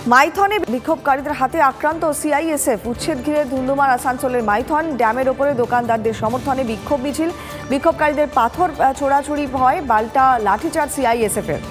মাইথনে বিক্ষোভকারীদের হাতে আক্রান্ত সিআইএসএফ। উচ্ছেদ ঘিরে ধুন্ধুমার আসানসোলের মাইথন। ড্যামের ওপরে দোকানদারদের সমর্থনে বিক্ষোভ মিছিল। বিক্ষোভকারীদের পাথর ছোড়াছুড়ি হয়, পাল্টা লাঠিচার্জ সিআইএসএফ এর।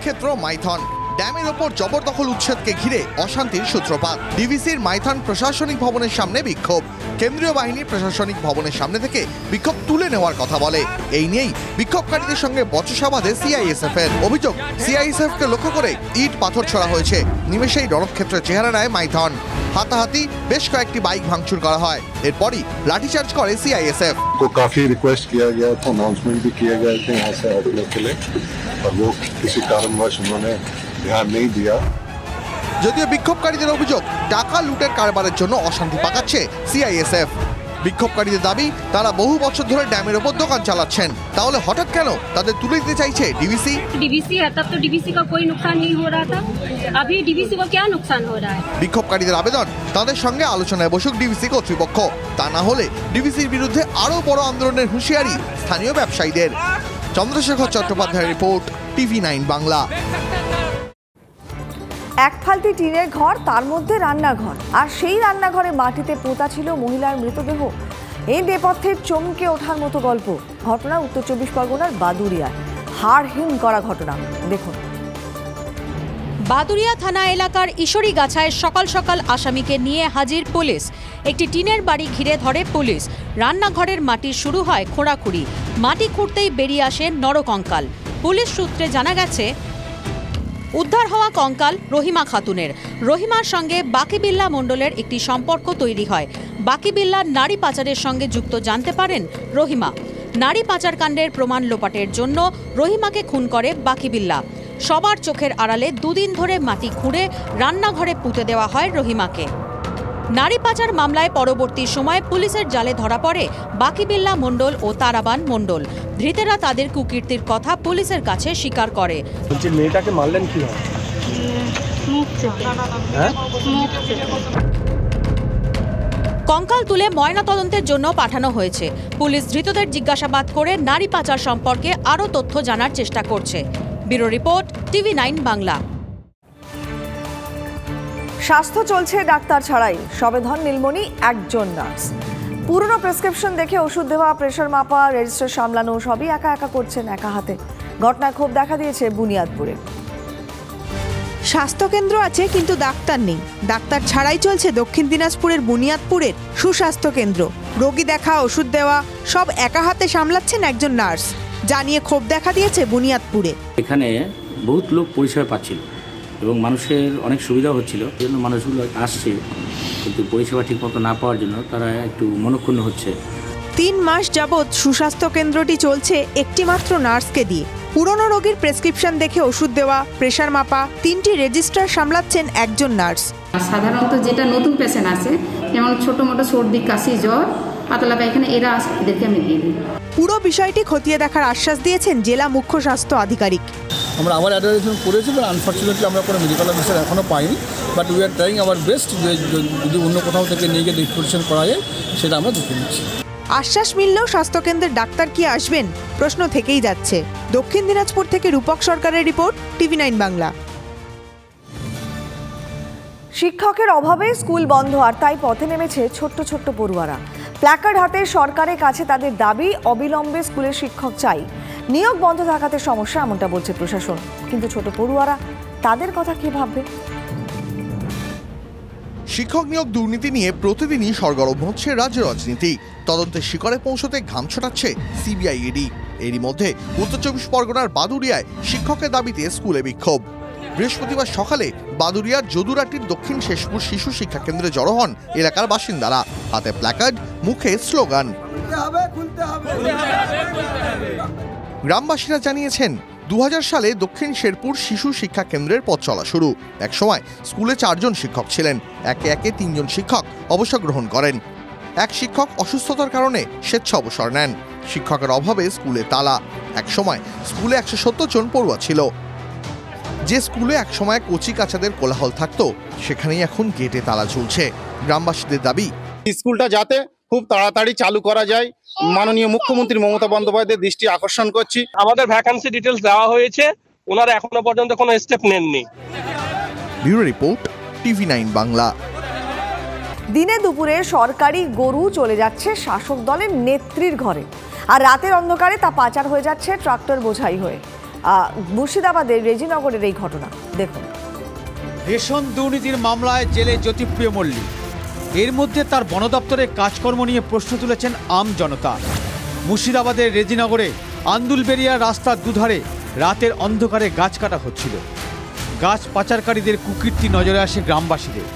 ক্ষেত্র মাইথন ড্যামের ওপর জবরদখল উচ্ছেদকে ঘিরে অশান্তির সূত্রপাত। ডিভিসির মাইথন প্রশাসনিক ভবনের সামনে বিক্ষোভ। কেন্দ্রীয় বাহিনী প্রশাসনিক ভবনের সামনে থেকে বিক্ষোভ তুলে নেওয়ার কথা বলে। এই নিয়েই বিক্ষোভকারীদের সঙ্গে বচসা বাঁধে সিআইএসএফ এর। অভিযোগ, সিআইএসএফ কে লক্ষ্য করে ইট পাথর ছোড়া হয়েছে। নিমেষেই রণক্ষেত্রের চেহারা নেয় মাইথন। হাতাহাতি, বেশ কয়েকটি বাইক ভাঙচুর করা হয়। এরপরই লাঠিচার্জ করে সিআইএসএফ। को काफी रिक्वेस्ट किया गया था, अनाउंसमेंट भी किया गया था यहाँ से हटने के लिए, और वो किसी कारणवश उन्होंने ध्यान नहीं दिया। যদিও বিক্ষোভকারীদের অভিযোগ, টাকা লুটের কারবারের জন্য অশান্তি পাকাচ্ছে সিআইএসএফ। বিক্ষোভকারীদের দাবি, তারা বহু বছর ধরে ড্যামের ওপর দোকান চালাচ্ছেন। তাহলে হঠাৎ কেন তাদের তুলে দিতে চাইছে ডিভিসি? डीवीसी है तब तो डीवीसी का कोई नुकसान नहीं हो रहा था, अभी डीवीसी को क्या नुकसान हो रहा है? বিক্ষোভকারীদের আবেদন, তাদের সঙ্গে আলোচনায় বসুক ডিভিসি কর্তৃপক্ষ। তা না হলে ডিভিসির বিরুদ্ধে আরো বড় আন্দোলনের হুঁশিয়ারি স্থানীয় ব্যবসায়ীদের। চন্দ্রশেখর চট্টোপাধ্যায়ের রিপোর্ট, টিভি9 বাংলা। এক ফালতি টিনের ঘর, তার মধ্যে রান্নাঘর, আর সেই রান্নাঘরে মাটিতে পোঁতা ছিল মহিলার মৃতদেহ। এই নেপথ্যে চমকে ওঠার মতো গল্প। ঘটনা উত্তর 24 পরগনার বাদুড়িয়ায়। হাড়হিম করা ঘটনা, দেখুন। বাদুড়িয়া থানা এলাকার ঈশ্বরীগাছায় সকাল সকাল আসামিকে নিয়ে হাজির পুলিশ। একটি টিনের বাড়ি ঘিরে ধরে পুলিশ। রান্নাঘরের মাটি শুরু হয় খোঁড়াখুড়ি। মাটি খুঁড়তেই বেরিয়ে আসে নরকঙ্কাল। পুলিশ সূত্রে জানা গেছে, উদ্ধার হওয়া কঙ্কাল রহিমা খাতুনের। রহিমার সঙ্গে বাকিবিল্লা মণ্ডলের একটি সম্পর্ক তৈরি হয়। বাকিবিল্লা নারী পাচারের সঙ্গে যুক্ত জানতে পারেন রহিমা। নারী পাচার কাণ্ডের প্রমাণ লোপাটের জন্য রহিমাকে খুন করে বাকিবিল্লা। সবার চোখের আড়ালে দুদিন ধরে মাটি খুঁড়ে রান্নাঘরে পুঁতে দেওয়া হয় রহিমাকে। নারী পাচার মামলায় পরবর্তী সময়ে পুলিশের জালে ধরা পড়ে বাকিবিল্লা মণ্ডল ও তারাবান মণ্ডল। ধৃতেরা তাদের কুকীর্তির কথা পুলিশের কাছে স্বীকার করে। মেয়েটাকে মারলেন কিভাবে? কঙ্কাল তুলে ময়নাতদন্তের জন্য পাঠানো হয়েছে। পুলিশ ধৃতদের জিজ্ঞাসাবাদ করে নারী পাচার সম্পর্কে আরও তথ্য জানার চেষ্টা করছে। Bureau report, TV nine Bangla. স্বাস্থ্য চলছে ডাক্তার ছাড়াই, সবেধন নীলমণি একজন নার্স। পুরনো প্রেসক্রিপশন দেখে ওষুধ দেওয়া, প্রেশার মাপা, রেজিস্টার সামলানো সবই একা একা করছেন, একা হাতে। ঘটনায় ক্ষোভ দেখা দিয়েছে বুনিয়াদপুরে। স্বাস্থ্যকেন্দ্র আছে কিন্তু ডাক্তার নেই। ডাক্তার ছাড়াই চলছে দক্ষিণ দিনাজপুরের বুনিয়াদপুরের সুস্বাস্থ্য কেন্দ্র। রোগী দেখা, ওষুধ দেওয়া সব একা হাতে সামলাচ্ছেন একজন নার্স। জানিয়ে ক্ষোভ দেখা দিয়েছে বুনিয়াদপুরে। এখানে বহুত লোক পরিষেবা পাচ্ছিল এবং মানুষের অনেক সুবিধা হচ্ছিল। এই জন্য মানুষগুলো আসছে, কিন্তু পরিষেবা ঠিকমতো না পাওয়ার জন্য তারা একটু মনক্ষুণ্ণ হচ্ছে। 3 মাস যাবৎ সুস্বাস্থ্য কেন্দ্রটি চলছে একটি মাত্র নার্সকে দিয়ে। পুরনো রোগীর প্রেসক্রিপশন দেখে ওষুধ দেওয়া, প্রেশার মাপা, 3টি রেজিস্টার সামলাচ্ছেন একজন নার্স। সাধারণত যেটা নতুন পেশেন্ট আসে, যেমন ছোটো মোটো সর্দি, কাশি, জ্বর, পাতলা পায়খানা, এরা আসে, এদেরকে আমি দিয়ে দিই। পুরো বিষয়টি খতিয়ে দেখার আশ্বাস দিয়েছেন জেলা মুখ্য স্বাস্থ্য আধিকারিক। আমরা আবার অ্যাডভার্টাইজমেন্ট করেছি, বাট আনফর্চুনেটলি আমরা কোনো মেডিকেল অফিসার এখনও পাইনি। But we are trying our best. যদি অন্য কোথাও থেকে নিয়ে গিয়ে ডিসপোজিশন করা যায়, সেটা আমরা দেখে নিচ্ছি। আশ্বাস মিললেও স্বাস্থ্যকেন্দ্রের ডাক্তার কি আসবেন, প্রশ্ন থেকেই যাচ্ছে। দক্ষিণ দিনাজপুর থেকে রূপক সরকারের রিপোর্ট, টিভি9 বাংলা। শিক্ষকের অভাবে স্কুল বন্ধ, আর তাই পথে নেমেছে ছোট্ট ছোট্ট পড়ুয়ারা। প্ল্যাকার্ড হাতে সরকারের কাছে তাদের দাবি, অবিলম্বে স্কুলের শিক্ষক চাই। নিয়োগ বন্ধ থাকাতে সমস্যা, এমনটা বলছে প্রশাসন। কিন্তু ছোট পড়ুয়ারা, তাদের কথা কি ভাববে? শিক্ষক নিয়োগ দুর্নীতি নিয়ে প্রতিদিনই সরগরম হচ্ছে রাজ্য রাজনীতি। তদন্তের শিকড়ে পৌঁছতে ঘাম ছড়াচ্ছে সিবিআই, ইডি। এরই মধ্যে উত্তর 24 পরগনার বাদুড়িয়ায় শিক্ষকের দাবিতে স্কুলে বিক্ষোভ। বৃহস্পতিবার সকালে বাদুড়িয়ার যদুরাটির দক্ষিণ শেষপুর শিশু শিক্ষা কেন্দ্রে জড়ো হন এলাকার বাসিন্দারা। হাতে প্ল্যাকার্ড, মুখে স্লোগান। গ্রামবাসীরা জানিয়েছেন, 2000 সালে দক্ষিণ শেরপুর শিশু শিক্ষা কেন্দ্রের পথ চলা শুরু। একসময় স্কুলে 4 জন শিক্ষক ছিলেন। একে একে 3 জন শিক্ষক অবসর গ্রহণ করেন। এক শিক্ষক অসুস্থতার কারণে স্বেচ্ছা অবসর নেন। শিক্ষকের অভাবে স্কুলে তালা। একসময় স্কুলে 170 জন পড়ুয়া ছিল। যে স্কুলে একসময় কচি কাচাদের কোলাহল থাকতো, সেখানেই এখন গেটে তালা ঝুলছে। গ্রামবাসীদের দাবি, স্কুলটা যাতে খুব তাড়াতাড়ি চালু করা যায়, মাননীয় মুখ্যমন্ত্রী মমতা বন্দ্যোপাধ্যায়ের দৃষ্টি আকর্ষণ করছি। আমাদের ভ্যাকান্সি ডিটেলস দেওয়া হয়েছে, ওনারা এখনো পর্যন্ত কোনো স্টেপ নেননি। Bureau report, TV9 Bangla. দিনে দুপুরে সরকারি গরু চলে যাচ্ছে শাসক দলের নেত্রীর ঘরে, আর রাতের অন্ধকারে তা পাচার হয়ে যাচ্ছে ট্রাক্টর বোঝাই হয়ে। মুর্শিদাবাদের রেজিনগরের এই ঘটনা দেখুন। রেশন দুর্নীতির মামলায় জেলে জ্যোতিপ্রিয় মল্লিক। এর মধ্যে তার বন দপ্তরের কাজকর্ম নিয়ে প্রশ্ন তুলেছেন আম জনতা। মুর্শিদাবাদের রেজিনগরে আন্দুলবেরিয়া রাস্তার দুধারে রাতের অন্ধকারে গাছ কাটা হচ্ছিল। গাছ পাচারকারীদের কুকীর্তি নজরে আসে গ্রামবাসীদের।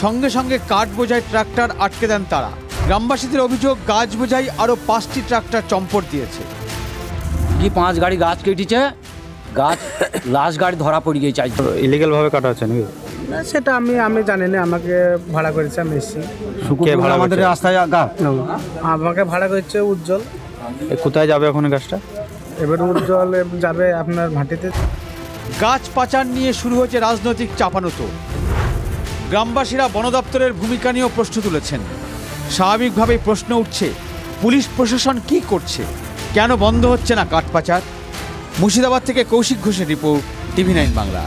সঙ্গে সঙ্গে কাঠ বোঝাই ট্রাক্টর আটকে দেন তারা। গ্রামবাসীদের অভিযোগ, গাছ বোঝাই আরও 5টি ট্রাক্টর চম্পট দিয়েছে। কি 5 গাড়ি গাছ কেটেছে, গাছ লাশ গাড়ি ধরা পড়ে গিয়ে চাই। ইলিগাল ভাবে কাটা হচ্ছে নাকি? না, সেটা আমি জানি না। আমাকে ভাড়া করেছে, আমি এসেছি। আমাদের রাস্তায় আমাকে ভাড়া করেছে উজ্জ্বল। কোথায় যাবে এখন গাছটা? এবার উজ্জ্বল যাবে আপনার ভাটিতে। গাছ পাচার নিয়ে শুরু হয়েছে রাজনৈতিক চাপানোতো। গ্রামবাসীরা বন দপ্তরের ভূমিকা নিয়েও প্রশ্ন তুলেছেন। স্বাভাবিকভাবেই প্রশ্ন উঠছে, পুলিশ প্রশাসন কি করছে? কেন বন্ধ হচ্ছে না কাঠ পাচার? মুর্শিদাবাদ থেকে কৌশিক ঘোষের রিপোর্ট, TV9 বাংলা।